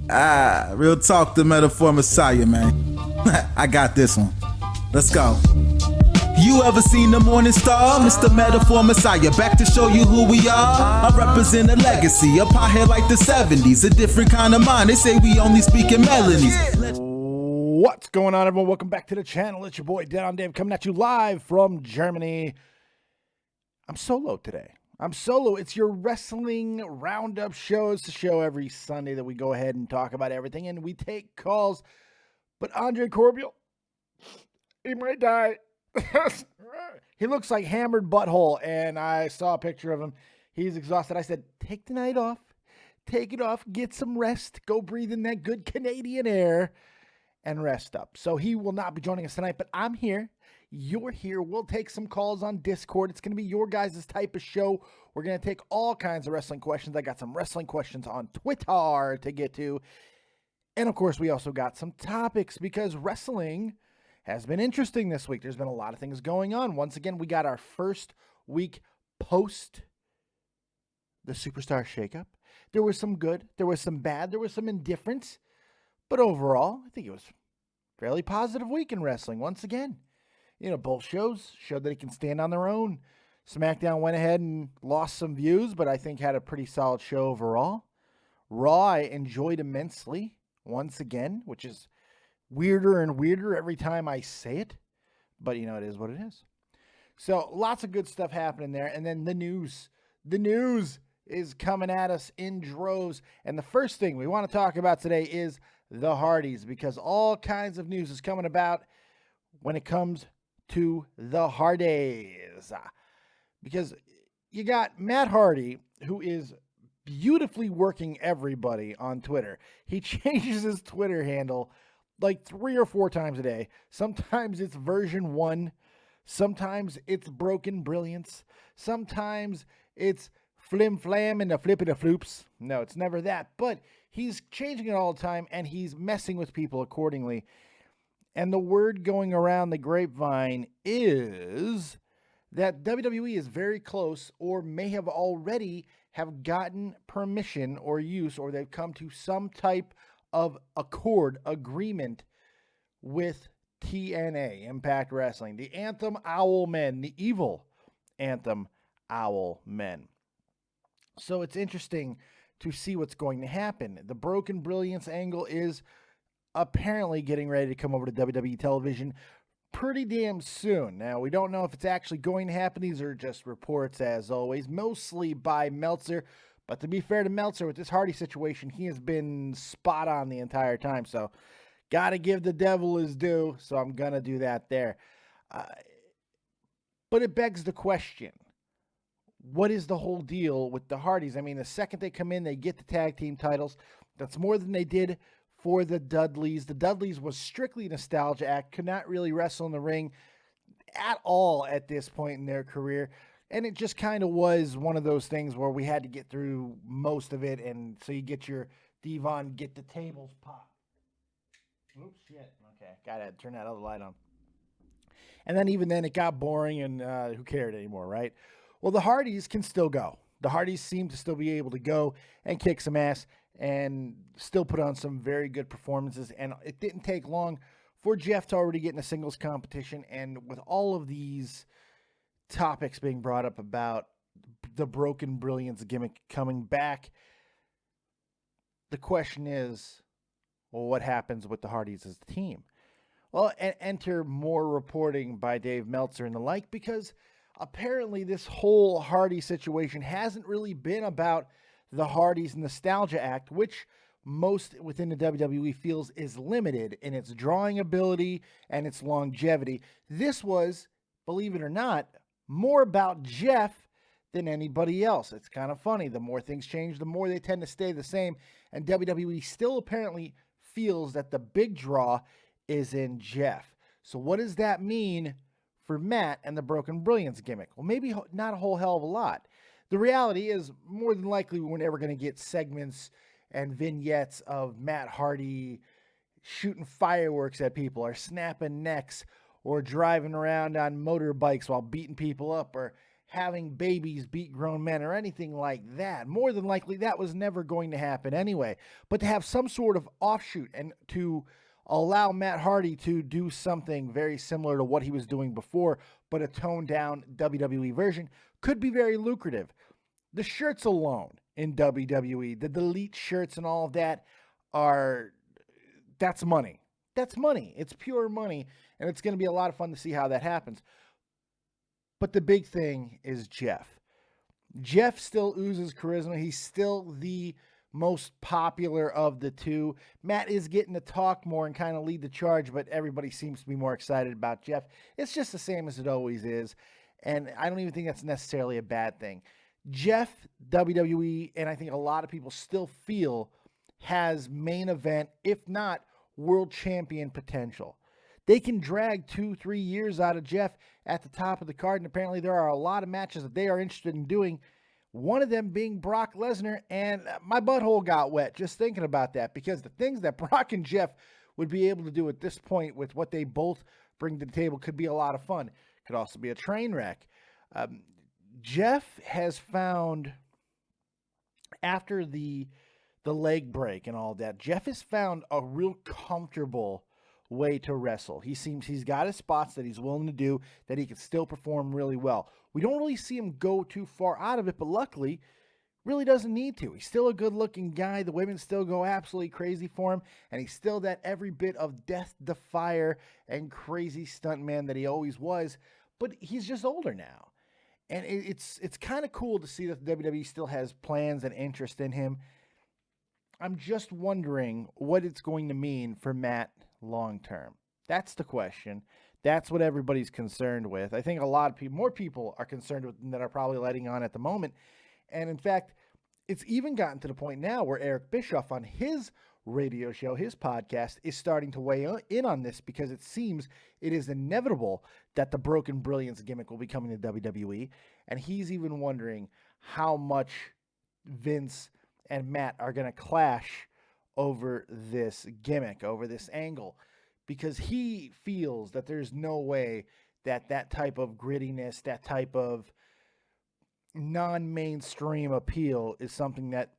Real talk, the Metaphor Messiah, man. I got this one. Let's go. You ever seen the morning star? Mr. Metaphor Messiah, back to show you who we are. I represent a legacy, a pothead like the 70s, a different kind of mind. They say we only speak in melodies. What's going on, everyone? Welcome back to the channel. It's your boy, Down Dave, coming at you live from Germany. I'm solo today. It's your wrestling roundup show. It's the show every Sunday that we go ahead and talk about everything, and we take calls. But Andre Corbeil, he might die. He looks like hammered butthole, and I saw a picture of him. He's exhausted. I said, take the night off. Take it off. Get some rest. Go breathe in that good Canadian air and rest up. So he will not be joining us tonight, but I'm here. You're here. We'll take some calls on Discord. It's going to be your guys' type of show. We're going to take all kinds of wrestling questions. I got some wrestling questions on Twitter to get to. And, of course, we also got some topics because wrestling has been interesting this week. There's been a lot of things going on. Once again, we got our first week post the Superstar shakeup. There was some good. There was some bad. There was some indifference. But overall, I think it was a fairly positive week in wrestling once again. You know, both shows showed that he can stand on their own. SmackDown went ahead and lost some views, but I think had a pretty solid show overall. Raw, I enjoyed immensely once again, which is weirder and weirder every time I say it. But, you know, it is what it is. So, lots of good stuff happening there. And then the news. The news is coming at us in droves. And the first thing we want to talk about today is the Hardys, because all kinds of news is coming about when it comes to the Hardys. Because you got Matt Hardy, who is beautifully working everybody on Twitter. He changes his Twitter handle like 3 or 4 times a day. Sometimes it's version 1. Sometimes it's Broken Brilliance. Sometimes it's Flim Flam and the Flippity Floops. No, it's never that. But he's changing it all the time, and he's messing with people accordingly. And the word going around the grapevine is that WWE is very close, or may have already have gotten permission or use, or they've come to some type of agreement with TNA, Impact Wrestling, the Anthem Owl Men, the evil Anthem Owl Men. So it's interesting to see what's going to happen. The Broken Brilliance angle is apparently getting ready to come over to WWE television pretty damn soon. Now, we don't know if it's actually going to happen. These are just reports, as always, mostly by Meltzer. But to be fair to Meltzer, with this Hardy situation, he has been spot on the entire time. So, got to give the devil his due. So, I'm going to do that there. But it begs the question, what is the whole deal with the Hardys? I mean, the second they come in, they get the tag team titles. That's more than they did for the Dudleys. The Dudleys was strictly a nostalgia act, could not really wrestle in the ring at all at this point in their career. And it just kind of was one of those things where we had to get through most of it. And so you get your Devon, get the tables pop. Oops, shit. Okay, gotta turn that other light on. And then even then it got boring, and who cared anymore, right? Well, the Hardys can still go. The Hardys seem to still be able to go and kick some ass and still put on some very good performances. And it didn't take long for Jeff to already get in a singles competition. And with all of these topics being brought up about the Broken Brilliance gimmick coming back, the question is, well, what happens with the Hardys as a team? Well, enter more reporting by Dave Meltzer and the like, because apparently this whole Hardy situation hasn't really been about the Hardys Nostalgia Act, which most within the WWE feels is limited in its drawing ability and its longevity. This was, believe it or not, more about Jeff than anybody else. It's kind of funny. The more things change, the more they tend to stay the same. And WWE still apparently feels that the big draw is in Jeff. So what does that mean for Matt and the Broken Brilliance gimmick? Well, maybe not a whole hell of a lot. The reality is, more than likely, we're never going to get segments and vignettes of Matt Hardy shooting fireworks at people, or snapping necks, or driving around on motorbikes while beating people up, or having babies beat grown men or anything like that. More than likely, that was never going to happen anyway. But to have some sort of offshoot and to allow Matt Hardy to do something very similar to what he was doing before, but a toned down WWE version, could be very lucrative. The shirts alone in WWE, the delete shirts and all of that that's money. That's money. It's pure money, and it's going to be a lot of fun to see how that happens. But the big thing is Jeff. Jeff still oozes charisma. He's still the most popular of the two. Matt is getting to talk more and kind of lead the charge, but everybody seems to be more excited about Jeff. It's just the same as it always is, and I don't even think that's necessarily a bad thing. Jeff, WWE, and I think a lot of people still feel, has main event, if not world champion potential. They can drag 2-3 years out of Jeff at the top of the card, and apparently there are a lot of matches that they are interested in doing, one of them being Brock Lesnar, and my butthole got wet just thinking about that, because the things that Brock and Jeff would be able to do at this point with what they both bring to the table could be a lot of fun. Could also be a train wreck. Jeff has found, after the leg break and all that, Jeff has found a real comfortable way to wrestle. He's got his spots that he's willing to do, that he can still perform really well. We don't really see him go too far out of it, but luckily, really doesn't need to. He's still a good-looking guy. The women still go absolutely crazy for him, and he's still that every bit of death defier and crazy stuntman that he always was, but he's just older now. And it's kind of cool to see that the WWE still has plans and interest in him. I'm just wondering what it's going to mean for Matt long term. That's the question. That's what everybody's concerned with. I think a lot of people, more people are concerned with that are probably letting on at the moment. And in fact, it's even gotten to the point now where Eric Bischoff on his radio show, his podcast, is starting to weigh in on this, because it seems it is inevitable that the Broken Brilliance gimmick will be coming to WWE. And he's even wondering how much Vince and Matt are going to clash over this gimmick, over this angle, because he feels that there's no way that that type of grittiness, that type of non-mainstream appeal is something that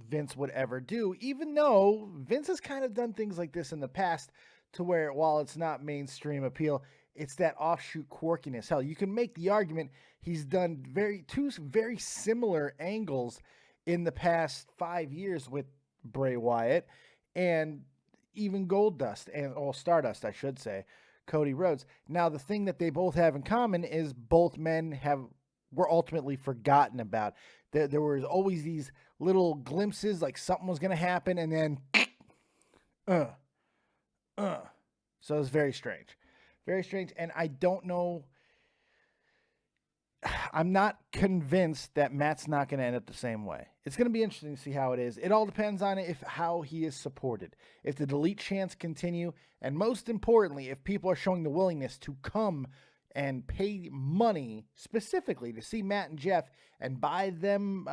Vince would ever do, even though Vince has kind of done things like this in the past, to where while it's not mainstream appeal, it's that offshoot quirkiness. Hell, you can make the argument he's done two very similar angles in the past 5 years with Bray Wyatt and even Stardust, I should say, Cody Rhodes. Now, the thing that they both have in common is both men were ultimately forgotten about. There was always these little glimpses, like something was going to happen, and then, So it's very strange. Very strange, and I don't know. I'm not convinced that Matt's not going to end up the same way. It's going to be interesting to see how it is. It all depends on how he is supported. If the delete chants continue, and most importantly, if people are showing the willingness to come and pay money specifically to see Matt and Jeff and buy them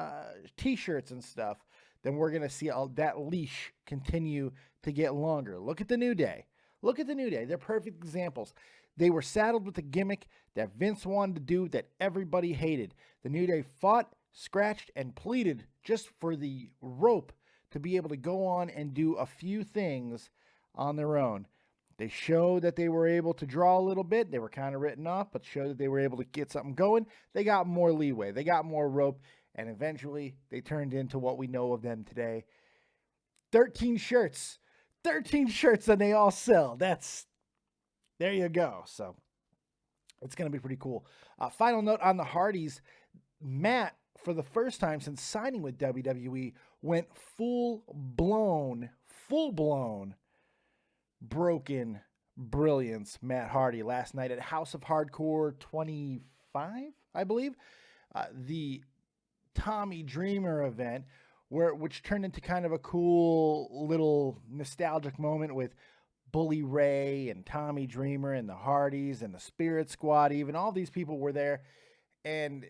t-shirts and stuff, then we're going to see that leash continue to get longer. Look at the New Day. Look at the New Day. They're perfect examples. They were saddled with a gimmick that Vince wanted to do that everybody hated. The New Day fought, scratched, and pleaded just for the rope to be able to go on and do a few things on their own. They showed that they were able to draw a little bit. They were kind of written off, but showed that they were able to get something going. They got more leeway. They got more rope, and eventually they turned into what we know of them today. 13 shirts. 13 shirts, and they all sell. There you go. So it's going to be pretty cool. Final note on the Hardys. Matt, for the first time since signing with WWE, went full-blown Broken Brilliance Matt Hardy last night at House of Hardcore 25, I believe. The Tommy Dreamer event, which turned into kind of a cool little nostalgic moment with Bully Ray and Tommy Dreamer and the Hardys and the Spirit Squad. Even all these people were there. And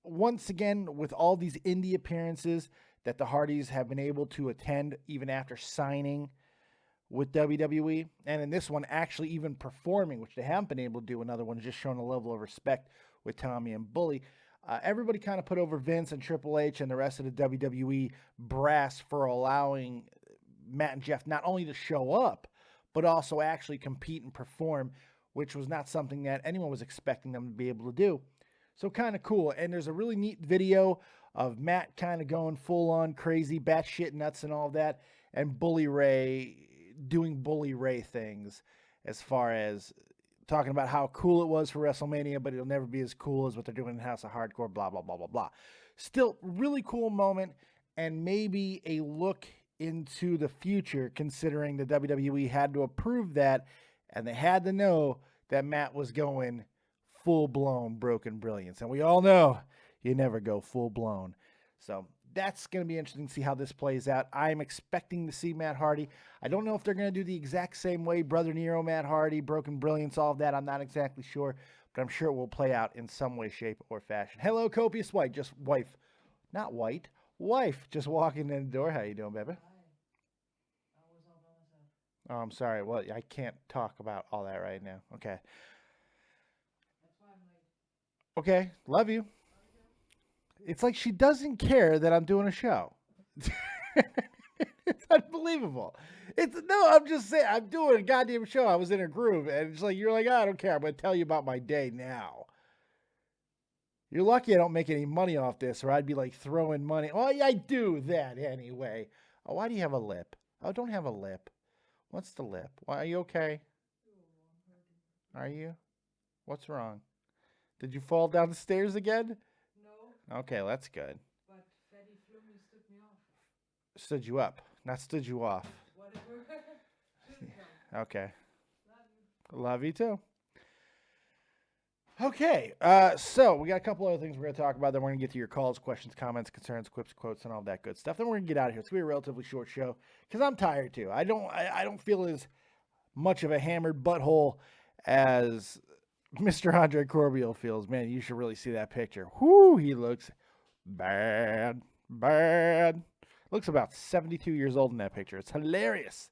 once again, with all these indie appearances that the Hardys have been able to attend even after signing with WWE, and in this one actually even performing, which they haven't been able to do. Another one just showing a level of respect with Tommy and Bully. Everybody kind of put over Vince and Triple H and the rest of the WWE brass for allowing Matt and Jeff not only to show up, but also actually compete and perform, which was not something that anyone was expecting them to be able to do. So kind of cool. And there's a really neat video of Matt kind of going full on crazy, batshit nuts and all that, and Bully Ray doing Bully Ray things as far as talking about how cool it was for WrestleMania, but it'll never be as cool as what they're doing in House of Hardcore, blah, blah, blah, blah, blah. Still, really cool moment, and maybe a look into the future, considering the WWE had to approve that, and they had to know that Matt was going full-blown Broken Brilliance. And we all know you never go full-blown. So that's going to be interesting to see how this plays out. I'm expecting to see Matt Hardy. I don't know if they're going to do the exact same way, Brother Nero, Matt Hardy, Broken Brilliance, all of that. I'm not exactly sure, but I'm sure it will play out in some way, shape, or fashion. Hello, Copious White, just wife. Not white, wife, just walking in the door. How you doing, baby? Oh, I'm sorry. Well, I can't talk about all that right now. Okay. Okay, love you. It's like she doesn't care that I'm doing a show. It's unbelievable. I'm just saying, I'm doing a goddamn show. I was in a groove, and it's like, you're like, I don't care. I'm going to tell you about my day now. You're lucky I don't make any money off this, or I'd be like throwing money. Oh, yeah, I do that anyway. Oh, why do you have a lip? Oh, don't have a lip. What's the lip? Why, are you okay? Are you? What's wrong? Did you fall down the stairs again? No. Okay, well, that's good. But Fatty Flummy stood me off. Stood you up, not stood you off. Whatever. Okay. Love you too. Okay, so we got a couple other things we're going to talk about. Then we're going to get to your calls, questions, comments, concerns, quips, quotes, and all that good stuff. Then we're going to get out of here. It's going to be a relatively short show because I'm tired too. I don't feel as much of a hammered butthole as Mr. Andre Corbeil feels. Man, you should really see that picture. Whoo, he looks bad. Looks about 72 years old in that picture. It's hilarious.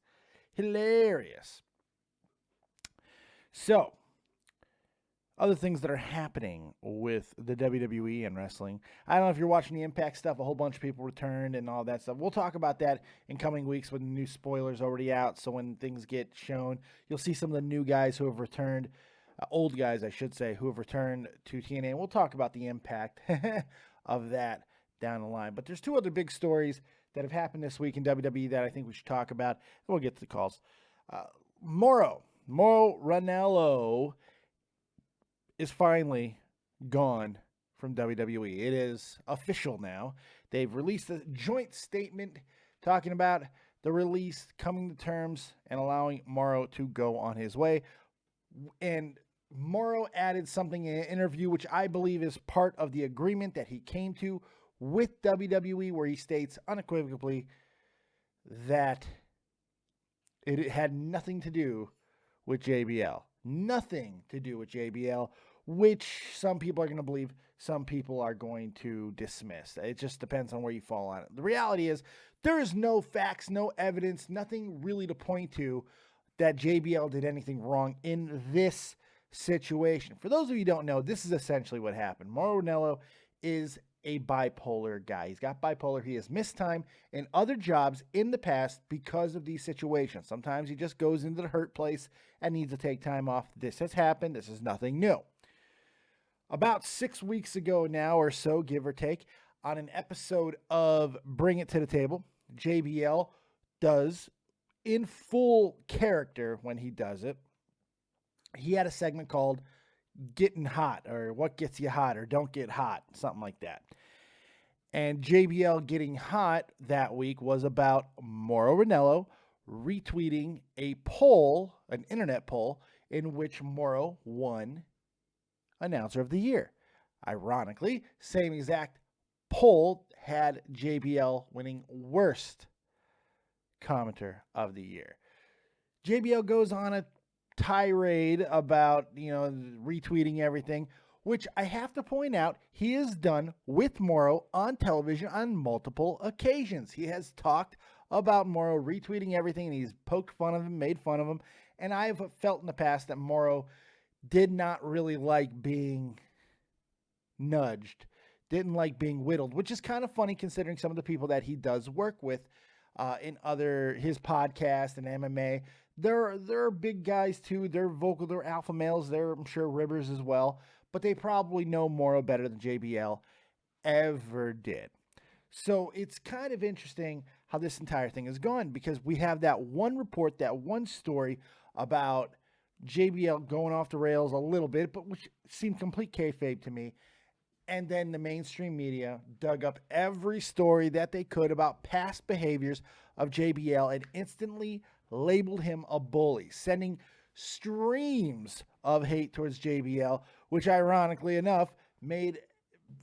So, other things that are happening with the WWE and wrestling. I don't know if you're watching the Impact stuff. A whole bunch of people returned and all that stuff. We'll talk about that in coming weeks when the new spoilers already out. So when things get shown, you'll see some of the new guys who have returned. Old guys, I should say, who have returned to TNA. And we'll talk about the impact of that down the line. But there's two other big stories that have happened this week in WWE that I think we should talk about. And we'll get to the calls. Mauro Ranallo is finally gone from WWE. It is official now. They've released a joint statement talking about the release, coming to terms, and allowing Mauro to go on his way. And Mauro added something in an interview, which I believe is part of the agreement that he came to with WWE, where he states unequivocally that it had nothing to do with JBL. Nothing to do with JBL, which some people are going to believe, some people are going to dismiss. It just depends on where you fall on it. The reality is there is no facts, no evidence, nothing really to point to that JBL did anything wrong in this situation. For those of you who don't know, this is essentially what happened. Mauro Ranallo is a bipolar guy. He's got bipolar. He has missed time in other jobs in the past because of these situations. Sometimes he just goes into the hurt place and needs to take time off. This has happened. This is nothing new. About 6 weeks ago now or so, give or take, on an episode of Bring It to the Table, JBL does, in full character when he does it, he had a segment called Getting Hot, or What Gets You Hot, or Don't Get Hot, something like that. And JBL Getting Hot that week was about Mauro Ranallo retweeting a poll, an internet poll, in which Mauro won Announcer of the Year. Ironically, same exact poll had JBL winning Worst Commenter of the Year. JBL goes on a tirade about, retweeting everything, which I have to point out he has done with Mauro on television on multiple occasions. He has talked about Mauro retweeting everything, and he's poked fun of him, made fun of him, and I've felt in the past that Mauro did not really like being nudged didn't like being whittled, which is kind of funny considering some of the people that he does work with in his podcast and MMA. They're big guys too. They're vocal, they're alpha males. They're, I'm sure, ribbers as well, but they probably know Mauro better than JBL ever did. So it's kind of interesting how this entire thing has gone, because we have that one report, that one story about JBL going off the rails a little bit, but which seemed complete kayfabe to me. And then the mainstream media dug up every story that they could about past behaviors of JBL and instantly labeled him a bully, sending streams of hate towards JBL, which ironically enough made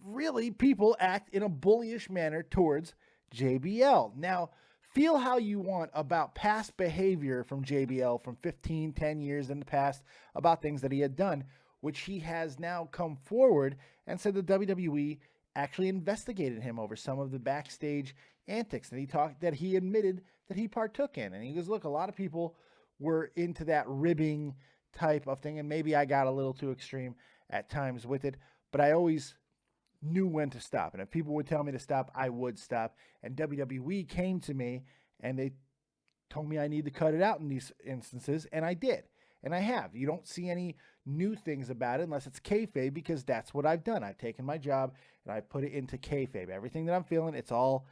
really people act in a bullyish manner towards JBL. Now, feel how you want about past behavior from JBL from 15, 10 years in the past about things that he had done, which he has now come forward and said the WWE actually investigated him over some of the backstage antics that he admitted that he partook in. And he goes, look, a lot of people were into that ribbing type of thing, and maybe I got a little too extreme at times with it, but I always knew when to stop. And if people would tell me to stop, I would stop. And WWE came to me and they told me I need to cut it out in these instances, and I did. And I have. You don't see any new things about it unless it's kayfabe, because that's what I've done. I've taken my job and I put it into kayfabe. Everything that I'm feeling, it's all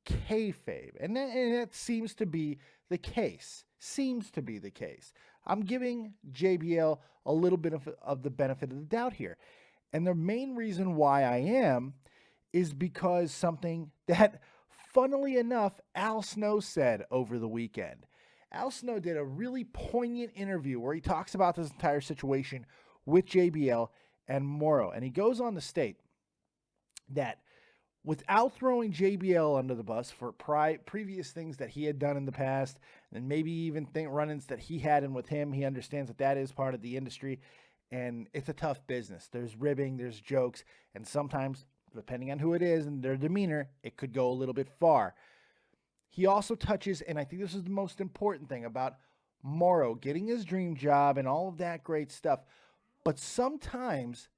kayfabe. And that seems to be the case. Seems to be the case. I'm giving JBL a little bit of the benefit of the doubt here. And the main reason why I am is because something that, funnily enough, Al Snow said over the weekend. Al Snow did a really poignant interview where he talks about this entire situation with JBL and Mauro. And he goes on to state that without throwing JBL under the bus for previous things that he had done in the past, and maybe even run-ins that he had in with him, he understands that that is part of the industry. And it's a tough business. There's ribbing, there's jokes, and sometimes, depending on who it is and their demeanor, it could go a little bit far. He also touches, and I think this is the most important thing, about Mauro getting his dream job and all of that great stuff. But sometimes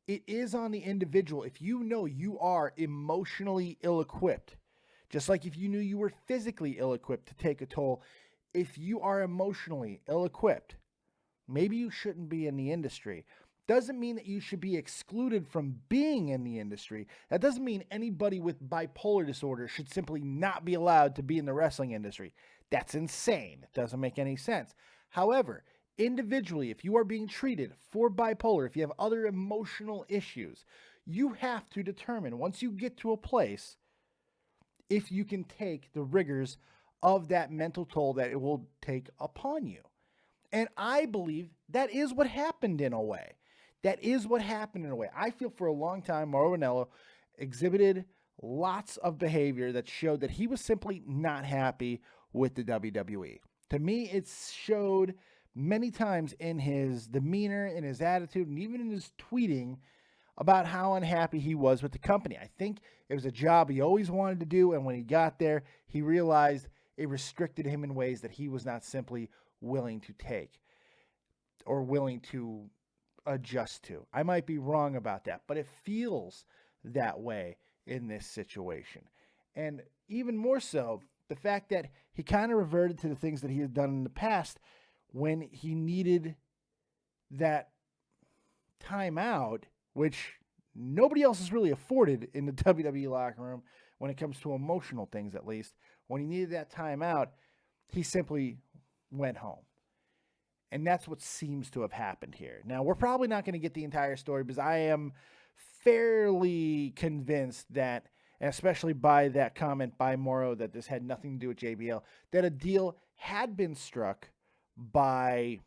it is on the individual. If you know you are emotionally ill-equipped, just like if you knew you were physically ill-equipped to take a toll, if you are emotionally ill-equipped, maybe you shouldn't be in the industry. Doesn't mean that you should be excluded from being in the industry. That doesn't mean anybody with bipolar disorder should simply not be allowed to be in the wrestling industry. That's insane. It doesn't make any sense. However, individually, if you are being treated for bipolar, if you have other emotional issues, you have to determine, once you get to a place, if you can take the rigors of that mental toll that it will take upon you. And I believe that is what happened in a way. That is what happened in a way. I feel for a long time, Mauro Ranallo exhibited lots of behavior that showed that he was simply not happy with the WWE. To me, it showed many times in his demeanor, in his attitude, and even in his tweeting about how unhappy he was with the company. I think it was a job he always wanted to do, and when he got there, he realized it restricted him in ways that he was not simply willing to take or willing to adjust to. I might be wrong about that, but it feels that way in this situation. And even more so, the fact that he kind of reverted to the things that he had done in the past when he needed that timeout, which nobody else is really afforded in the WWE locker room when it comes to emotional things, at least. When he needed that timeout, he simply went home. And that's what seems to have happened here. Now, we're probably not going to get the entire story, because I am fairly convinced that, and especially by that comment by Mauro, that this had nothing to do with JBL, that a deal had been struck by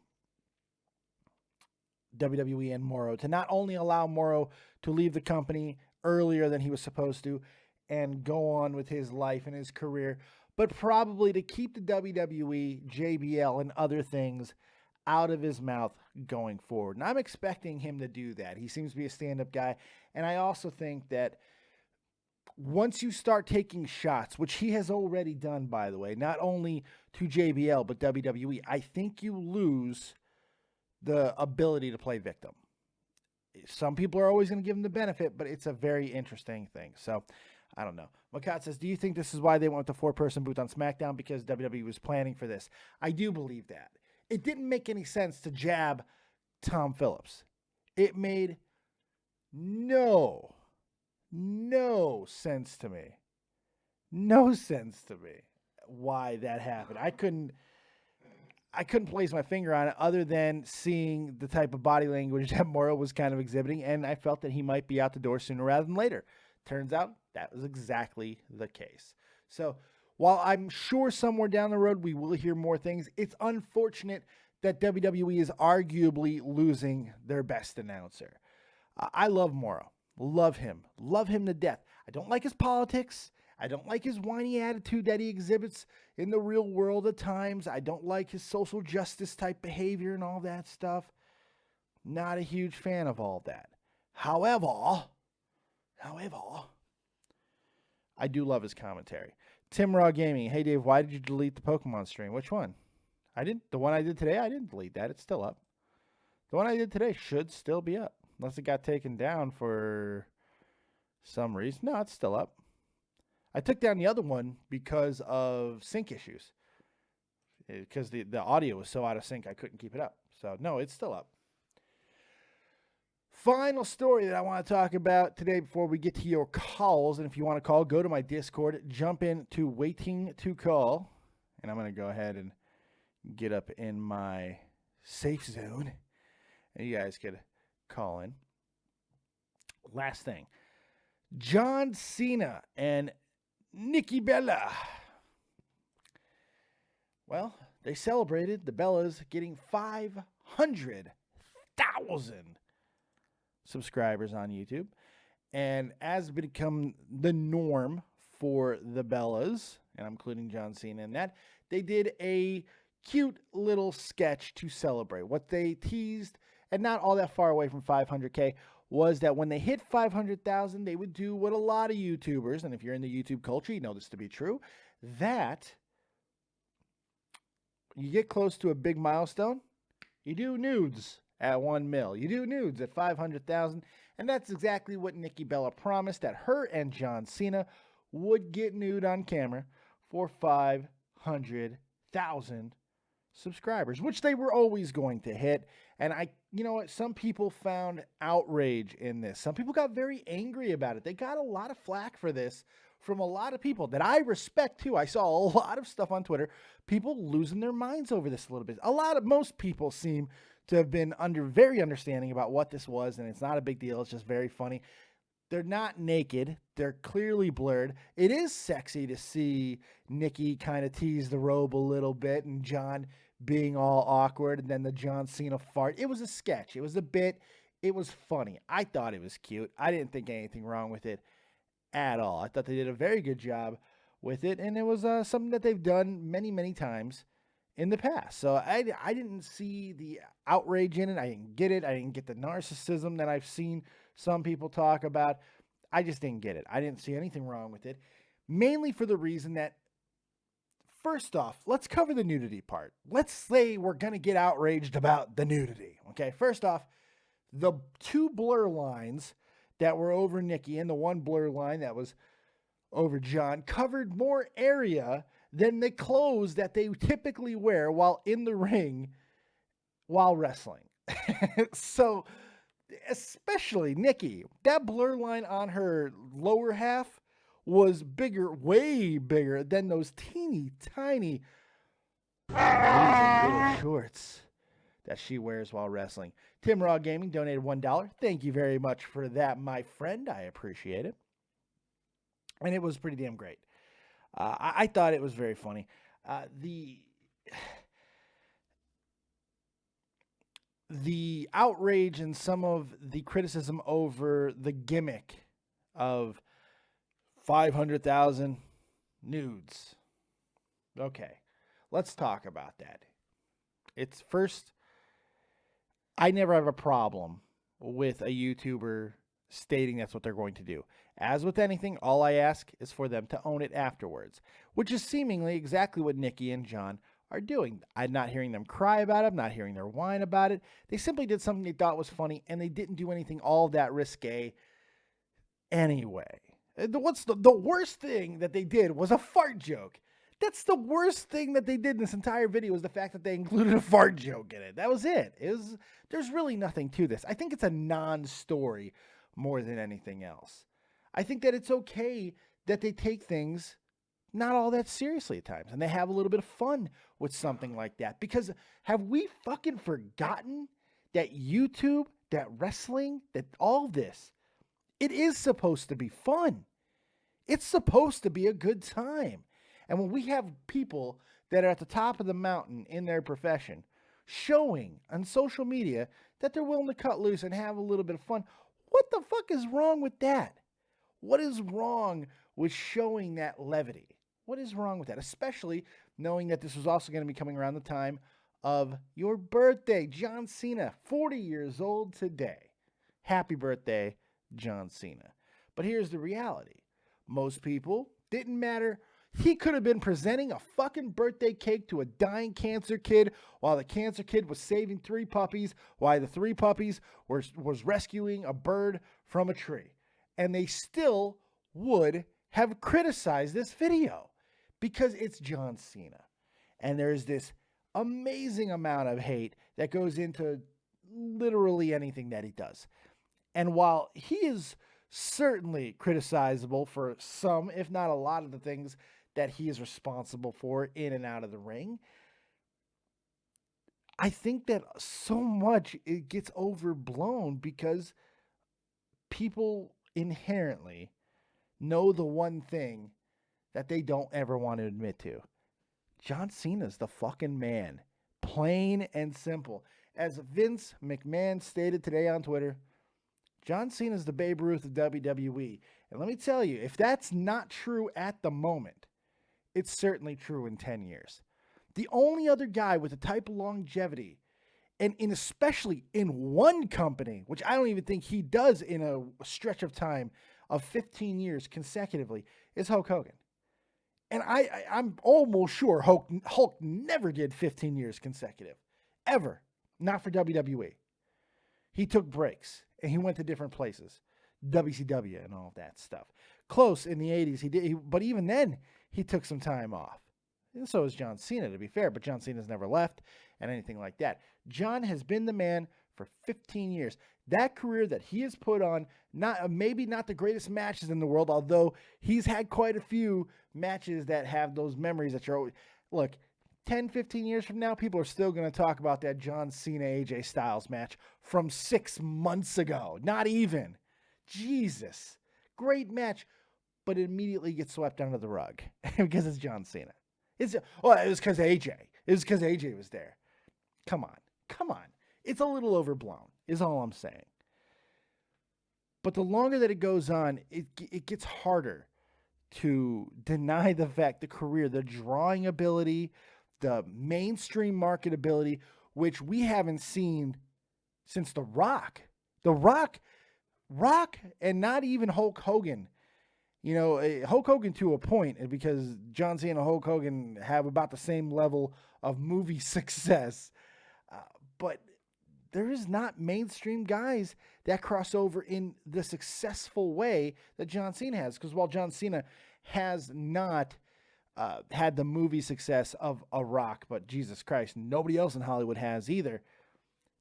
WWE and Mauro to not only allow Mauro to leave the company earlier than he was supposed to and go on with his life and his career, but probably to keep the WWE, JBL, and other things out of his mouth going forward. And I'm expecting him to do that. He seems to be a stand-up guy. And I also think that once you start taking shots, which he has already done, by the way, not only to JBL, but WWE, I think you lose the ability to play victim. some people are always going to give him the benefit, but it's a very interesting thing. So I don't know. Makat says, do you think this is why they went with the 4-person booth on SmackDown? Because WWE was planning for this. I do believe that. It didn't make any sense to jab Tom Phillips. It made no sense to me. No sense to me why that happened. I couldn't place my finger on it other than seeing the type of body language that Mauro was kind of exhibiting, and I felt that he might be out the door sooner rather than later. Turns out that was exactly the case. So while I'm sure somewhere down the road we will hear more things, it's unfortunate that WWE is arguably losing their best announcer. I love Mauro. Love him. Love him to death. I don't like his politics. I don't like his whiny attitude that he exhibits in the real world at times. I don't like his social justice type behavior and all that stuff. Not a huge fan of all that. However, I do love his commentary. Tim Raw Gaming. Hey, Dave, why did you delete the Pokemon stream? Which one? I didn't. The one I did today, I didn't delete that. It's still up. The one I did today should still be up. Unless it got taken down for some reason. No, it's still up. I took down the other one because of sync issues. Because the audio was so out of sync, I couldn't keep it up. So, no, it's still up. Final story that I want to talk about today before we get to your calls. And if you want to call, go to my Discord, jump into Waiting to Call. And I'm going to go ahead and get up in my safe zone. And you guys could call in. Last thing. John Cena and Nikki Bella. Well, they celebrated the Bellas getting 500,000 subscribers on YouTube. And as become the norm for the Bellas, and I'm including John Cena in that, they did a cute little sketch to celebrate. What they teased, and not all that far away from 500K, was that when they hit 500,000, they would do what a lot of YouTubers, and if you're in the YouTube culture, you know this to be true, that you get close to a big milestone, you do nudes at 1 mil. You do nudes at 500,000, and that's exactly what Nikki Bella promised, that her and John Cena would get nude on camera for 500,000 subscribers, which they were always going to hit. And you know what? Some people found outrage in this. Some people got very angry about it. They got a lot of flack for this from a lot of people that I respect too. I saw a lot of stuff on Twitter, people losing their minds over this a little bit. Most people seem to have been very understanding about what this was, and it's not a big deal. It's just very funny. They're not naked. They're clearly blurred. It is sexy to see Nikki kind of tease the robe a little bit and John being all awkward, and then the John Cena fart. It was a sketch. It was a bit. It was funny. I thought it was cute. I didn't think anything wrong with it at all. I thought they did a very good job with it, and it was something that they've done many, many times in the past. So I didn't see the outrage in it. I didn't get it. I didn't get the narcissism that I've seen some people talk about. I just didn't get it. I didn't see anything wrong with it, mainly for the reason that, first off, let's cover the nudity part. Let's say we're going to get outraged about the nudity. Okay, first off, the 2 blur lines that were over Nikki and the 1 blur line that was over John covered more area than the clothes that they typically wear while in the ring while wrestling. So, especially Nikki, that blur line on her lower half was bigger, way bigger than those teeny tiny little shorts that she wears while wrestling. Tim Raw Gaming donated $1. Thank you very much for that, my friend. I appreciate it. And it was pretty damn great. I thought it was very funny. The outrage and some of the criticism over the gimmick of 500,000 nudes. Okay, let's talk about that. It's first, I never have a problem with a YouTuber stating that's what they're going to do. As with anything, all I ask is for them to own it afterwards, which is seemingly exactly what Nikki and John are doing. I'm not hearing them cry about it. I'm not hearing their whine about it. They simply did something they thought was funny, and they didn't do anything all that risque anyway. What's the worst thing that they did was a fart joke. That's the worst thing that they did in this entire video, was the fact that they included a fart joke in it. That was it. There's really nothing to this. I think it's a non-story more than anything else. I think that it's okay that they take things not all that seriously at times, and they have a little bit of fun with something like that. Because have we fucking forgotten that YouTube, that wrestling, that all this, it is supposed to be fun. It's supposed to be a good time. And when we have people that are at the top of the mountain in their profession showing on social media that they're willing to cut loose and have a little bit of fun, what the fuck is wrong with that? What is wrong with showing that levity? What is wrong with that? Especially knowing that this was also going to be coming around the time of your birthday. John Cena, 40 years old today. Happy birthday, John Cena. But here's the reality. Most people, didn't matter. He could have been presenting a fucking birthday cake to a dying cancer kid while the cancer kid was saving 3 puppies, while the 3 puppies was rescuing a bird from a tree. And they still would have criticized this video because it's John Cena. And there's this amazing amount of hate that goes into literally anything that he does. And while he is certainly criticizable for some, if not a lot of the things that he is responsible for in and out of the ring, I think that so much it gets overblown because people inherently know the one thing that they don't ever want to admit to. John Cena's the fucking man. Plain and simple. As Vince McMahon stated today on Twitter, John Cena's the Babe Ruth of WWE. And let me tell you, if that's not true at the moment, it's certainly true in 10 years. The only other guy with the type of longevity, and especially in one company, which I don't even think he does in a stretch of time of 15 years consecutively, is Hulk Hogan. And I'm almost sure Hulk never did 15 years consecutive. Ever. Not for WWE. He took breaks, and he went to different places. WCW and all that stuff. Close in the 80s, he did, but even then, he took some time off. And so is John Cena, to be fair, but John Cena's never left and anything like that. John has been the man for 15 years. That career that he has put on, maybe not the greatest matches in the world, although he's had quite a few matches that have those memories that you're always, look, 10, 15 years from now, people are still going to talk about that John Cena AJ Styles match from 6 months ago. Not even. Jesus. Great match. But it immediately gets swept under the rug because it's John Cena. It was because AJ. It was because AJ was there. Come on. It's a little overblown, is all I'm saying. But the longer that it goes on, it gets harder to deny the fact, the career, the drawing ability, the mainstream marketability, which we haven't seen since The Rock. The Rock, and not even Hulk Hogan. You know, Hulk Hogan to a point, because John Cena and Hulk Hogan have about the same level of movie success. But there is not mainstream guys that cross over in the successful way that John Cena has. Because while John Cena has not had the movie success of a Rock, but Jesus Christ, nobody else in Hollywood has either.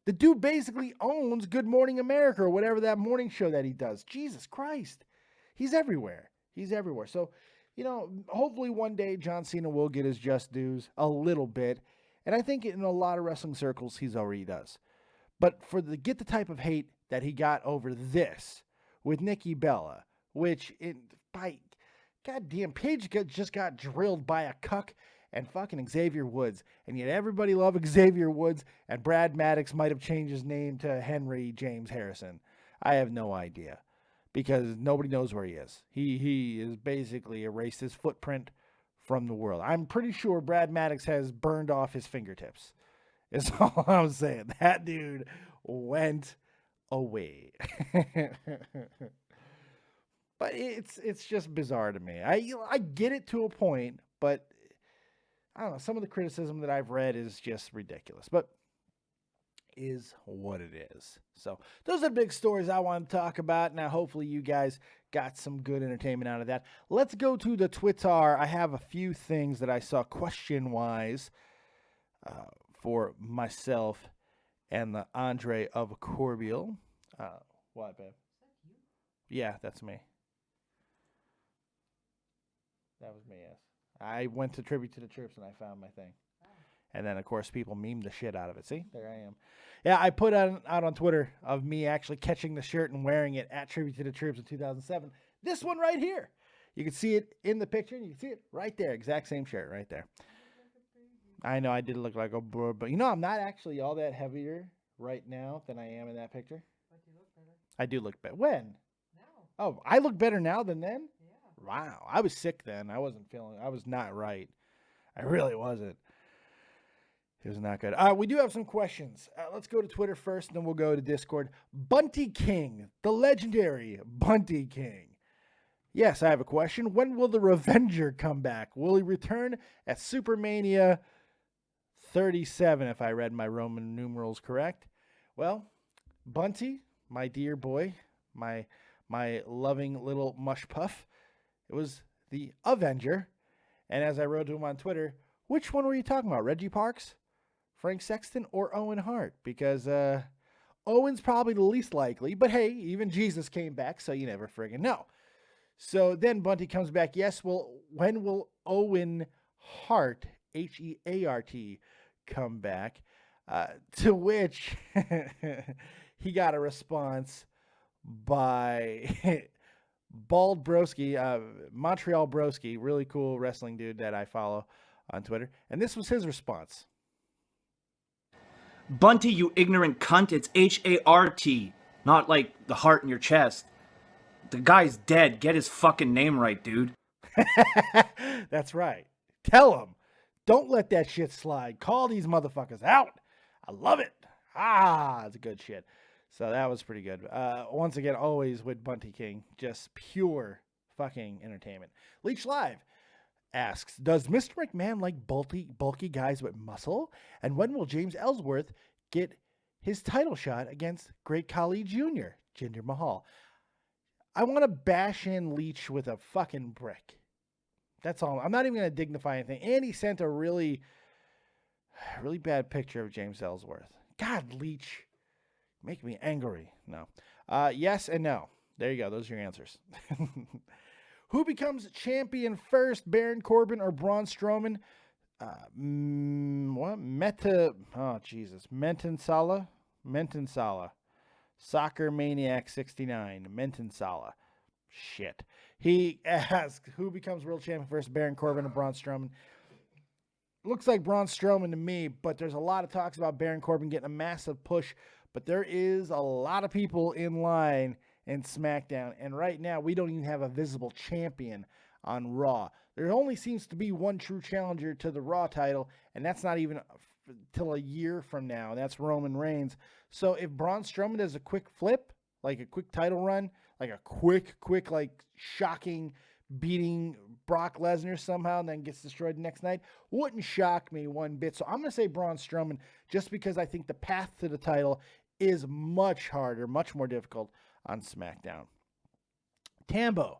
The dude basically owns Good Morning America or whatever that morning show that he does. Jesus Christ. He's everywhere. So, you know, hopefully one day John Cena will get his just dues a little bit. And I think in a lot of wrestling circles, he's already does. But get the type of hate that he got over this with Nikki Bella, which by goddamn Paige just got drilled by a cuck and fucking Xavier Woods. And yet everybody loved Xavier Woods, and Brad Maddox might have changed his name to Henry James Harrison. I have no idea. Because nobody knows where he is. He is basically erased his footprint from the world. I'm pretty sure Brad Maddox has burned off his fingertips. Is all I'm saying. That dude went away. But it's just bizarre to me. I get it to a point, but I don't know, some of the criticism that I've read is just ridiculous, but is what it is. So those are the big stories I want to talk about. Now, hopefully you guys got some good entertainment out of that. Let's go to the Twitter. I have a few things that I saw question-wise for myself and the Andre of Corbeil. What, babe? Yeah, that's me. That was me, yes. I went to Tribute to the Troops and I found my thing. And then, of course, people memed the shit out of it. See? There I am. Yeah, I put out on Twitter of me actually catching the shirt and wearing it at Tribute to the Troops in 2007. This one right here. You can see it in the picture, and you can see it right there. Exact same shirt right there. I know I did look like a bird, but, you know, I'm not actually all that heavier right now than I am in that picture. But you look better. I do look better. When? Now. Oh, I look better now than then? Yeah. Wow. I was sick then. I was not right. I really wasn't. It was not good. We do have some questions. Let's go to Twitter first, and then we'll go to Discord. Bunty King, the legendary Bunty King. Yes, I have a question. When will the Revenger come back? Will he return at Supermania 37, if I read my Roman numerals correct? Well, Bunty, my dear boy, my loving little mush puff, it was the Avenger. And as I wrote to him on Twitter, which one were you talking about? Reggie Parks, Frank Sexton, or Owen Hart? Because Owen's probably the least likely, but hey, even Jesus came back, so you never friggin' know. So then Bunty comes back. Yes, well, when will Owen Hart, Heart, come back? To which he got a response by Bald Broski, Montreal Broski, really cool wrestling dude that I follow on Twitter. And this was his response. Bunty, you ignorant cunt, it's H-A-R-T, not like the heart in your chest. The guy's dead. Get his fucking name right, dude. That's right. Tell him. Don't let that shit slide. Call these motherfuckers out. I love it. It's a good shit. So that was pretty good. Once again, always with Bunty King. Just pure fucking entertainment. Leech Live asks, does Mr. McMahon like bulky guys with muscle? And when will James Ellsworth get his title shot against Great Khali Jr., Jinder Mahal? I want to bash in Leech with a fucking brick. That's all. I'm not even going to dignify anything. And he sent a really bad picture of James Ellsworth. God, Leech. Make me angry. No. Yes and no. There you go. Those are your answers. Who becomes champion first, Baron Corbin or Braun Strowman? Menton Sala. Soccer Maniac 69. Menton Sala. Shit. He asks, who becomes world champion first, Baron Corbin or Braun Strowman? Looks like Braun Strowman to me, but there's a lot of talks about Baron Corbin getting a massive push. But there is a lot of people in line in SmackDown. And right now, we don't even have a visible champion on Raw. There only seems to be one true challenger to the Raw title, and that's not even till a year from now. And that's Roman Reigns. So if Braun Strowman does a quick flip, like a quick title run, like a quick, like shocking beating Brock Lesnar somehow and then gets destroyed the next night, wouldn't shock me one bit. So I'm going to say Braun Strowman just because I think the path to the title is much harder, much more difficult on SmackDown. Tambo.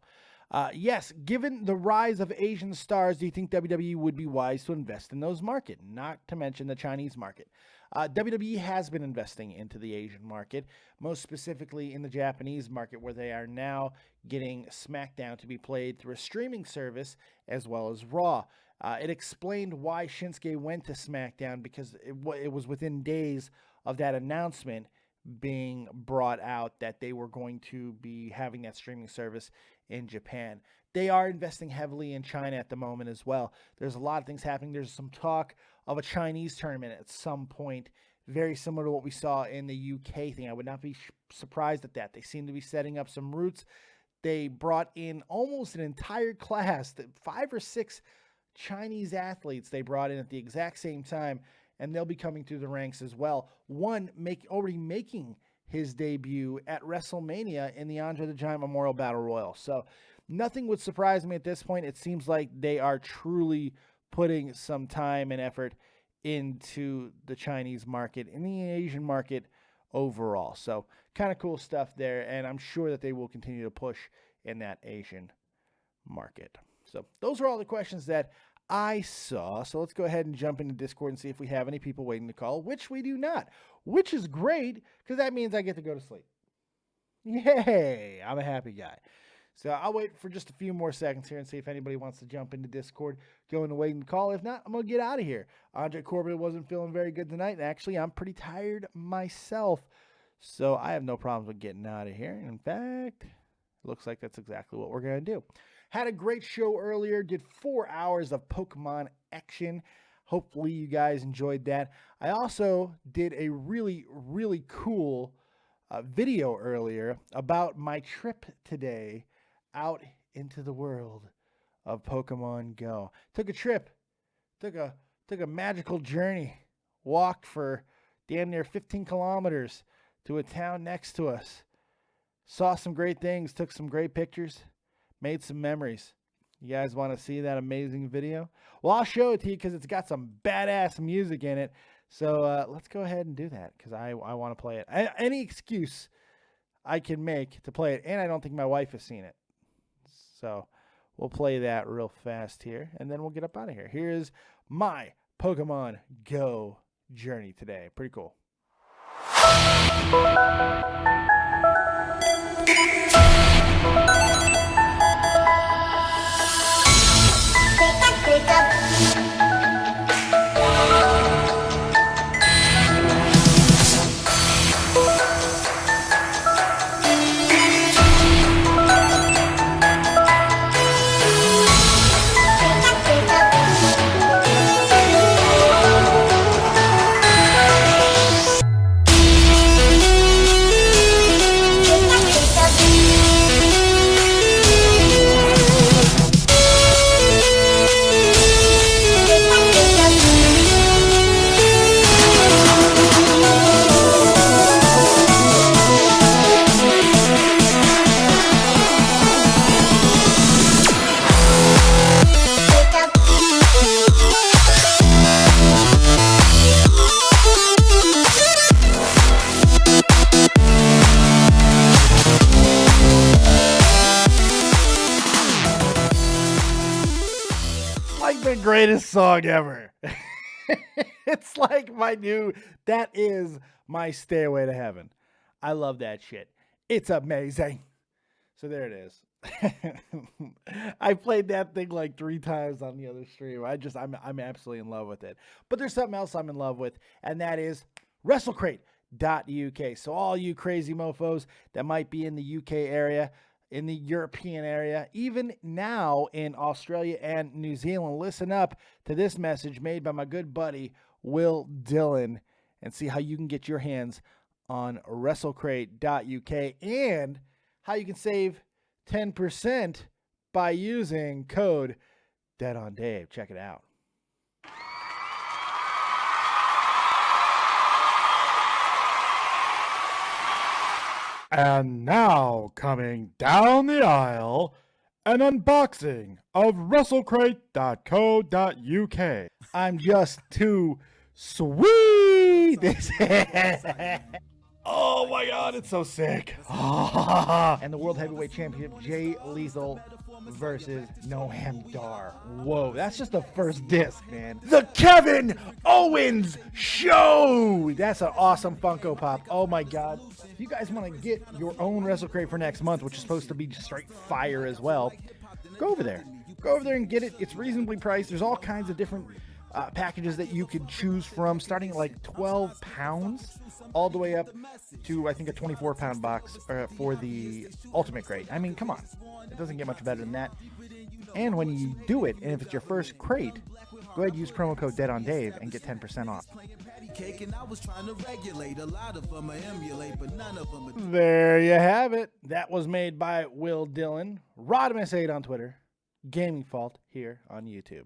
Yes, given the rise of Asian stars, do you think WWE would be wise to invest in those markets? Not to mention the Chinese market. WWE has been investing into the Asian market, most specifically in the Japanese market, where they are now getting SmackDown to be played through a streaming service as well as Raw. It explained why Shinsuke went to SmackDown because it was within days of that announcement being brought out that they were going to be having that streaming service in Japan. They are investing heavily in China at the moment as well. There's a lot of things happening. There's some talk of a Chinese tournament at some point, very similar to what we saw in the UK thing. I would not be surprised at that. They seem to be setting up some roots. They brought in almost an entire class, 5 or 6 Chinese athletes they brought in at the exact same time, and they'll be coming through the ranks as well. One already making his debut at WrestleMania in the Andre the Giant Memorial Battle Royal. So nothing would surprise me at this point. It seems like they are truly putting some time and effort into the Chinese market and the Asian market overall. So kind of cool stuff there, and I'm sure that they will continue to push in that Asian market. So those are all the questions that I saw. So let's go ahead and jump into Discord and see if we have any people waiting to call, which we do not, which is great because that means I get to go to sleep. Yay, I'm a happy guy. So I'll wait for just a few more seconds here and see if anybody wants to jump into Discord, go into waiting to call. If not, I'm going to get out of here. Andre Corbeil wasn't feeling very good tonight, and actually I'm pretty tired myself. So I have no problems with getting out of here. In fact, it looks like that's exactly what we're going to do. Had a great show earlier, did 4 hours of Pokemon action. Hopefully you guys enjoyed that. I also did a really, really cool video earlier about my trip today out into the world of Pokemon Go. Took a trip, took a magical journey, walked for damn near 15 kilometers to a town next to us. Saw some great things, took some great pictures, made some memories. You guys want to see that amazing video? Well, I'll show it to you because it's got some badass music in it. So let's go ahead and do that because I want to play it. Any excuse I can make to play it, and I don't think my wife has seen it. So we'll play that real fast here, and then we'll get up out of here. Here's my Pokemon Go journey today. Pretty cool. Greatest song ever. It's like that is my Stairway to Heaven. I love that shit. It's amazing. So there it is. I played that thing like 3 times on the other stream. I'm absolutely in love with it. But there's something else I'm in love with, and that is WrestleCrate.uk. So all you crazy mofos that might be in the UK area, in the European area, even now in Australia and New Zealand, listen up to this message made by my good buddy Will Dillon and see how you can get your hands on WrestleCrate.uk and how you can save 10% by using code DeadOnDave. Check it out. And now, coming down the aisle, an unboxing of WrestleCrate.co.uk. I'm just too sweet. Oh my God, it's so sick. And the World Heavyweight Championship, Jay Lethal versus Noam Dar. Whoa, that's just the first disc, man. The Kevin Owens Show. That's an awesome Funko Pop. Oh my God. If you guys want to get your own WrestleCrate for next month, which is supposed to be straight fire as well, go over there. Go over there and get it. It's reasonably priced. There's all kinds of different packages that you could choose from, starting at like 12 pounds all the way up to, I think, a 24-pound box for the Ultimate Crate. I mean, come on. It doesn't get much better than that. And when you do it, and if it's your first crate, go ahead and use promo code DeadOnDave and get 10% off. There you have it. That was made by Will Dillon, Rodimus8 on Twitter, Gaming Fault here on YouTube.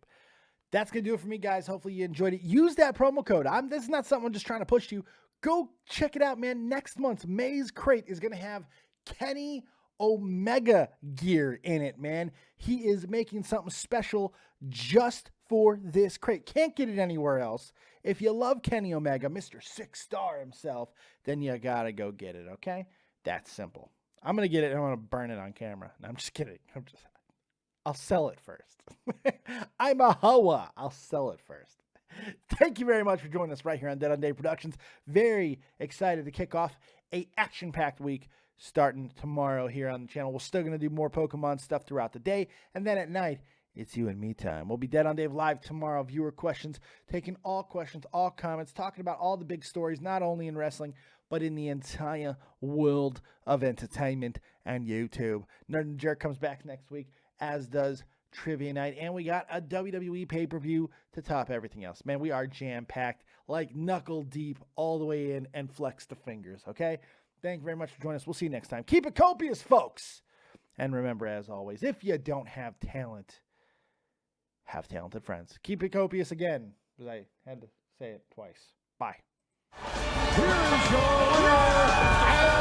That's going to do it for me, guys. Hopefully you enjoyed it. Use that promo code. This is not something I'm just trying to push you. Go check it out, man. Next month's May's Crate is going to have Kenny Omega gear in it, man. He is making something special just for this crate. Can't get it anywhere else. If you love Kenny Omega, Mr. 6-star himself, then you gotta go get it, okay? That's simple. I'm gonna get it and I'm gonna burn it on camera. No, I'm just kidding. I'll sell it first. I'm a hoa. I'll sell it first. Thank you very much for joining us right here on Dead on Dave Productions. Very excited to kick off a action-packed week starting tomorrow here on the channel. We're still going to do more Pokemon stuff throughout the day, and then at night, it's you and me time. We'll be Dead on Dave live tomorrow. Viewer questions, taking all questions, all comments, talking about all the big stories, not only in wrestling, but in the entire world of entertainment and YouTube. Nerd and Jerk comes back next week, as does Trivia Night, and we got a WWE pay-per-view to top everything else. Man, we are jam-packed, like knuckle deep all the way in, and flex the fingers, okay? Thank you very much for joining us. We'll see you next time. Keep it copious, folks. And remember, as always, if you don't have talent, have talented friends. Keep it copious again, because I had to say it twice. Bye. Here's your winner,